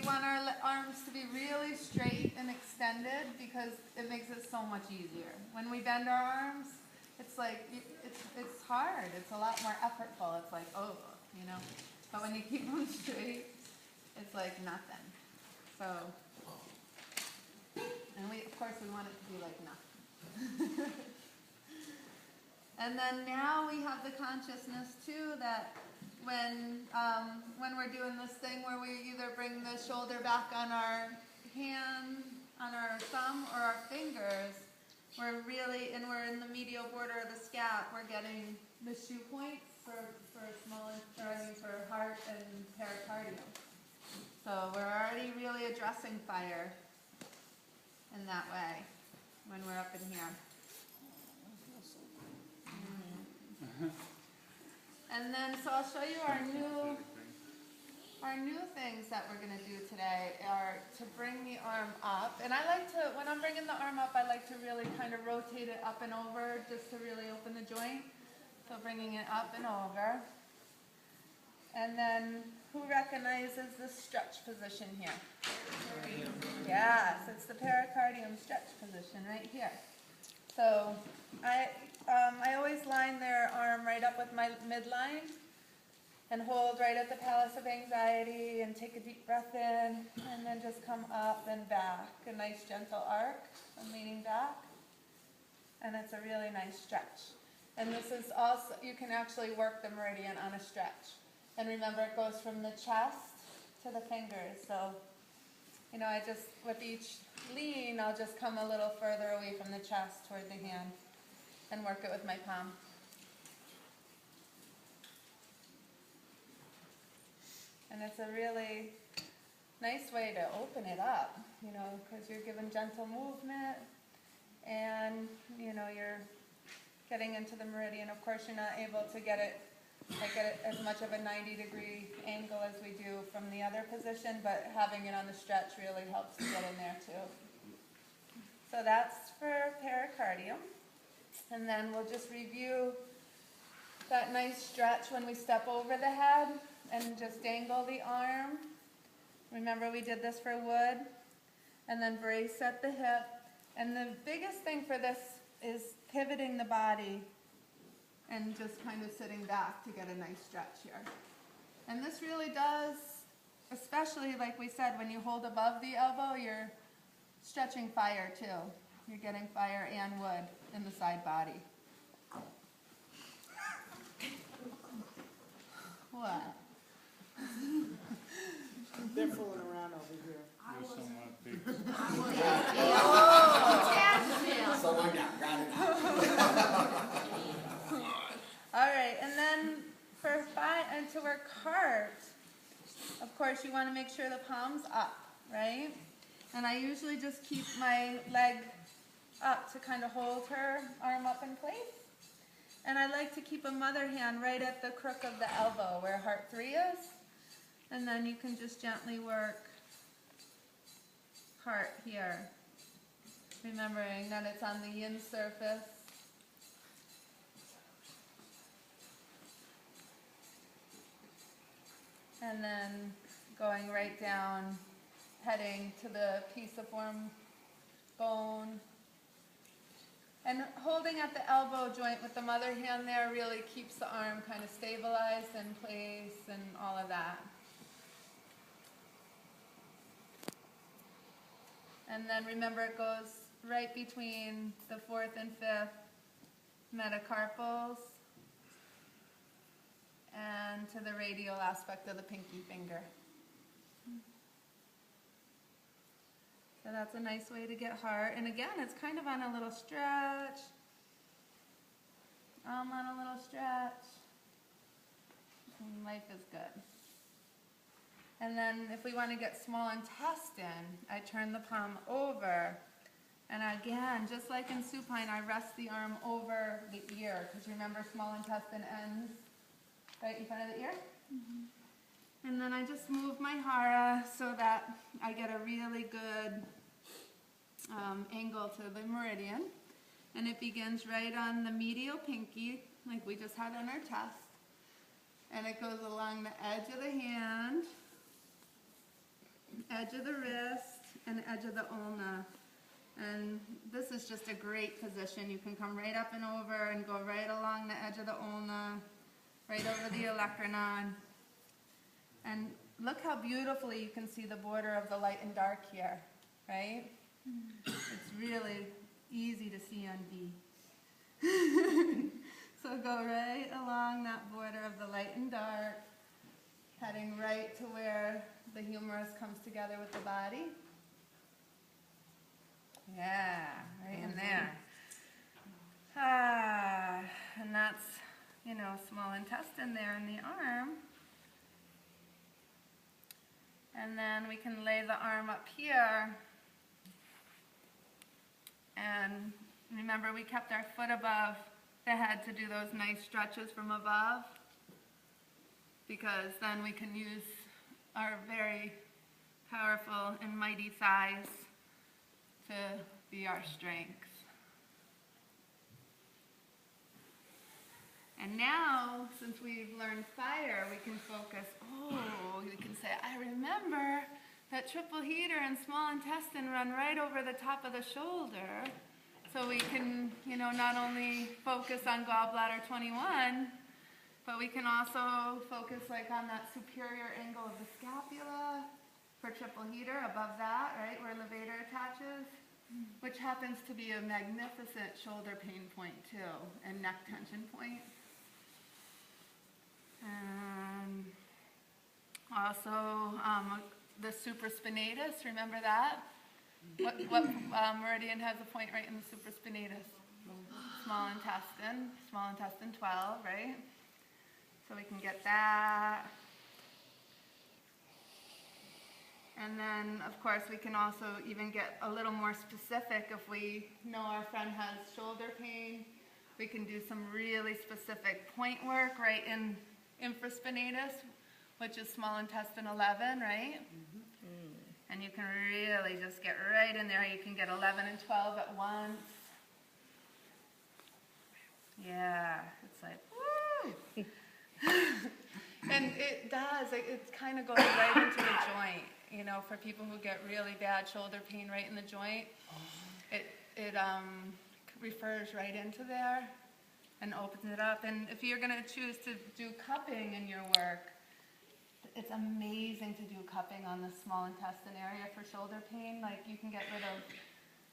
want our arms to be really straight and extended because it makes it so much easier. When we bend our arms, it's like, it's hard. It's a lot more effortful. It's like, oh, you know. But when you keep them straight, it's like nothing. So, and of course we want it to be like nothing. And then now we have the consciousness too that when we're doing this thing where we either bring the shoulder back on our hand, on our thumb or our fingers, we're in the medial border of the scap. We're getting the shoe points for heart and pericardium. So we're already really addressing fire in that way when we're up in here. And then, so I'll show you our new things that we're going to do today are to bring the arm up. And I like to, when I'm bringing the arm up, I like to really kind of rotate it up and over just to really open the joint. So bringing it up and over. And then, who recognizes the stretch position here? Pericardium. Yes, it's the pericardium stretch position right here. So I always line their arm right up with my midline and hold right at the palace of anxiety and take a deep breath in and then just come up and back. A nice gentle arc. I'm leaning back. And it's a really nice stretch. And this is also, you can actually work the meridian on a stretch. And remember, it goes from the chest to the fingers. So, you know, with each lean, I'll just come a little further away from the chest toward the hand and work it with my palm. And it's a really nice way to open it up, you know, because you're given gentle movement and, you know, you're getting into the meridian. Of course, you're not able to get it as much of a 90-degree angle as we do from the other position, but having it on the stretch really helps to get in there too. So that's for pericardium. And then we'll just review that nice stretch when we step over the head and just dangle the arm. Remember we did this for wood. And then brace at the hip. And the biggest thing for this is pivoting the body and just kind of sitting back to get a nice stretch here. And this really does, especially like we said, when you hold above the elbow, you're stretching fire too. You're getting fire and wood in the side body. What? They're fooling around over here. You're somewhat big. Someone got it. All right, and then to work heart, of course you want to make sure the palm's up, right? And I usually just keep my leg up to kind of hold her arm up in place. And I like to keep a mother hand right at the crook of the elbow where heart 3 is. And then you can just gently work heart here. Remembering that it's on the yin surface. And then going right down, heading to the pisiform bone. And holding at the elbow joint with the mother hand there really keeps the arm kind of stabilized in place and all of that. And then remember it goes right between the 4th and 5th metacarpals and to the radial aspect of the pinky finger. So that's a nice way to get heart. And again, it's kind of on a little stretch. On a little stretch. And life is good. And then if we want to get small intestine, I turn the palm over. And again, just like in supine, I rest the arm over the ear. Because remember, small intestine ends right in front of the ear? Mm-hmm. And then I just move my hara so that I get a really good angle to the meridian. And it begins right on the medial pinky, like we just had on our chest. And it goes along the edge of the hand edge of the wrist and edge of the ulna. And this is just a great position. You can come right up and over and go right along the edge of the ulna, right over the olecranon. And look how beautifully you can see the border of the light and dark here, right? It's really easy to see on D. So go right along that border of the light and dark, heading right to where the humerus comes together with the body. Yeah, right in there. And that's, you know, small intestine there in the arm. And then we can lay the arm up here. And remember, we kept our foot above the head to do those nice stretches from above, because then we can use our very powerful and mighty thighs to be our strength. And now, since we've learned fire, we can focus, we can say, I remember that triple heater and small intestine run right over the top of the shoulder. So we can, you know, not only focus on gallbladder 21, but we can also focus like on that superior angle of the scapula for triple heater, above that, right, where levator attaches, which happens to be a magnificent shoulder pain point too, and neck tension point. And also the supraspinatus, remember that? What meridian has a point right in the supraspinatus? Small intestine 12, right? So we can get that. And then, of course, we can also even get a little more specific if we know our friend has shoulder pain. We can do some really specific point work right in infraspinatus, which is small intestine 11, right? And you can really just get right in there. You can get 11 and 12 at once. Yeah, it's like, woo! And it does, it kind of goes right into the joint. You know, for people who get really bad shoulder pain right in the joint, it refers right into there and opens it up. And if you're going to choose to do cupping in your work, it's amazing to do cupping on the small intestine area for shoulder pain. Like, you can get rid of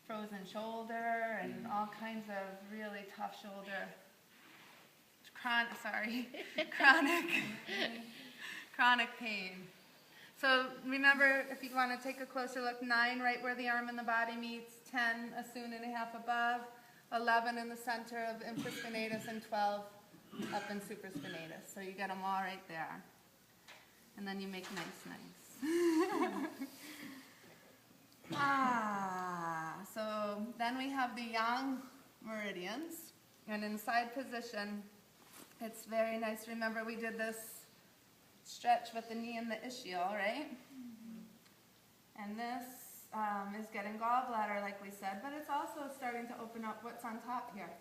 frozen shoulder and all kinds of really tough shoulder, chronic pain. So remember, if you want to take a closer look, 9 right where the arm and the body meets, 10 a soon and a half above, 11 in the center of infraspinatus, and 12 up in supraspinatus. So you get them all right there. And then you make nice. So then we have the yang meridians. And in side position, it's very nice. Remember, we did this stretch with the knee and the ischial, right? And this is getting gallbladder, like we said, but it's also starting to open up what's on top here.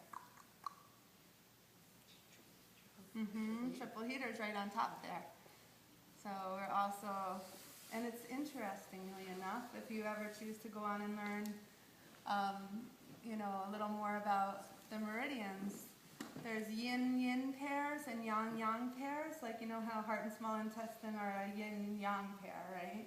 Triple heater's right on top there. So we're also, and it's interestingly enough, if you ever choose to go on and learn, you know, a little more about the meridians, there's yin-yin pairs and yang-yang pairs. Like, you know how heart and small intestine are a yin-yang pair, right?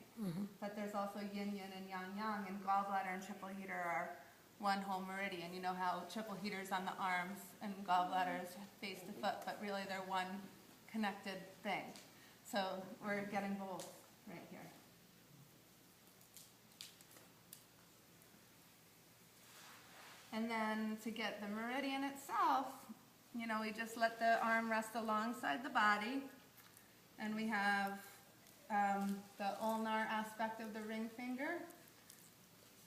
But there's also yin-yin and yang-yang, and gallbladder and triple heater are one whole meridian. You know how triple heater's on the arms and gallbladder is face to foot, but really they're one connected thing. So we're getting both right here. And then to get the meridian itself, you know, we just let the arm rest alongside the body, and we have the ulnar aspect of the ring finger,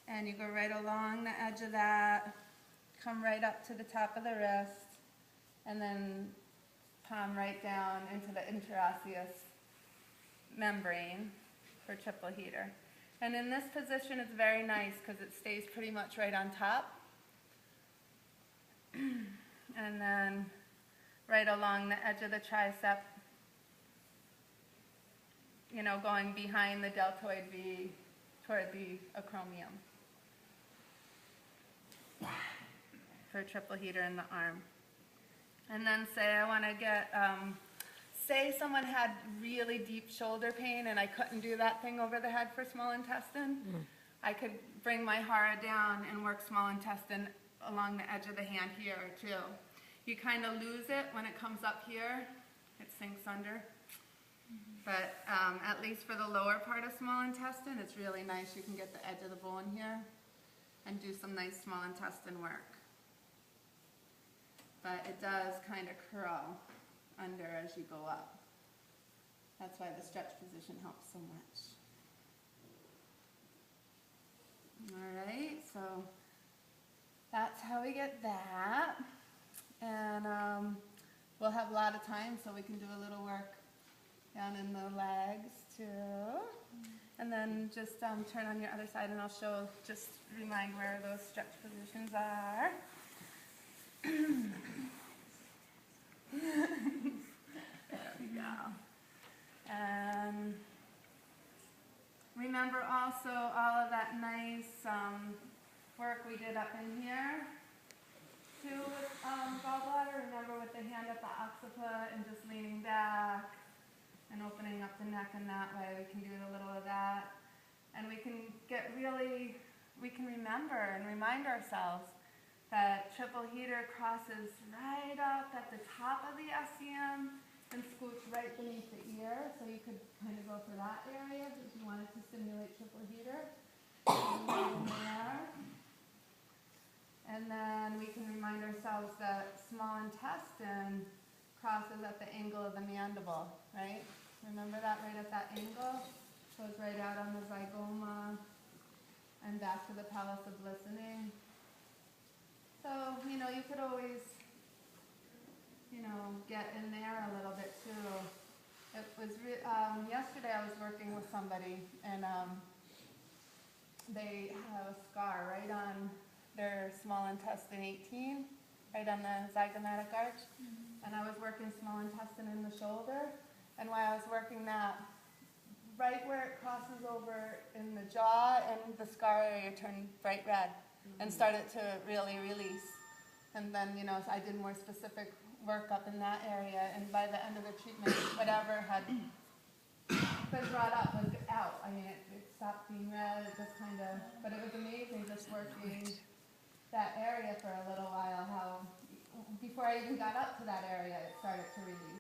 and you go right along the edge of that, come right up to the top of the wrist, and then palm right down into the interosseous membrane for triple heater. And in this position, it's very nice because it stays pretty much right on top. And then right along the edge of the tricep, you know, going behind the deltoid V toward the acromion for a triple heater in the arm. And then say I want to get, say someone had really deep shoulder pain and I couldn't do that thing over the head for small intestine. I could bring my hara down and work small intestine along the edge of the hand here too. You kind of lose it when it comes up here. It sinks under. But at least for the lower part of small intestine, it's really nice. You can get the edge of the bone here and do some nice small intestine work. But it does kind of curl under as you go up. That's why the stretch position helps so much. All right, so that's how we get that. And we'll have a lot of time, so we can do a little work down in the legs too. And then just turn on your other side and I'll show, just remind where those stretch positions are. There we go. And remember also all of that nice work we did up in here too with gallbladder. Remember with the hand at the occiput and just leaning back and opening up the neck in that way. We can do a little of that. And we can get really, we can remember and remind ourselves that triple heater crosses right up at the top of the SCM and scoots right beneath the ear. So you could kind of go for that area if you wanted to stimulate triple heater. And then we can remind ourselves that small intestine crosses at the angle of the mandible, right? Remember that right at that angle? Goes right out on the zygoma and back to the palace of listening. So, you know, you could always, you know, get in there a little bit too. It was, yesterday I was working with somebody and they have a scar right on their small intestine 18, right on the zygomatic arch. And I was working small intestine in the shoulder. And while I was working that, right where it crosses over in the jaw and the scar area turned bright red and started to really release. And then, you know, I did more specific work up in that area. And by the end of the treatment, whatever had been brought up was out. I mean, it stopped being red, it just kind of, but it was amazing just working that area for a little while, how before I even got up to that area, it started to release.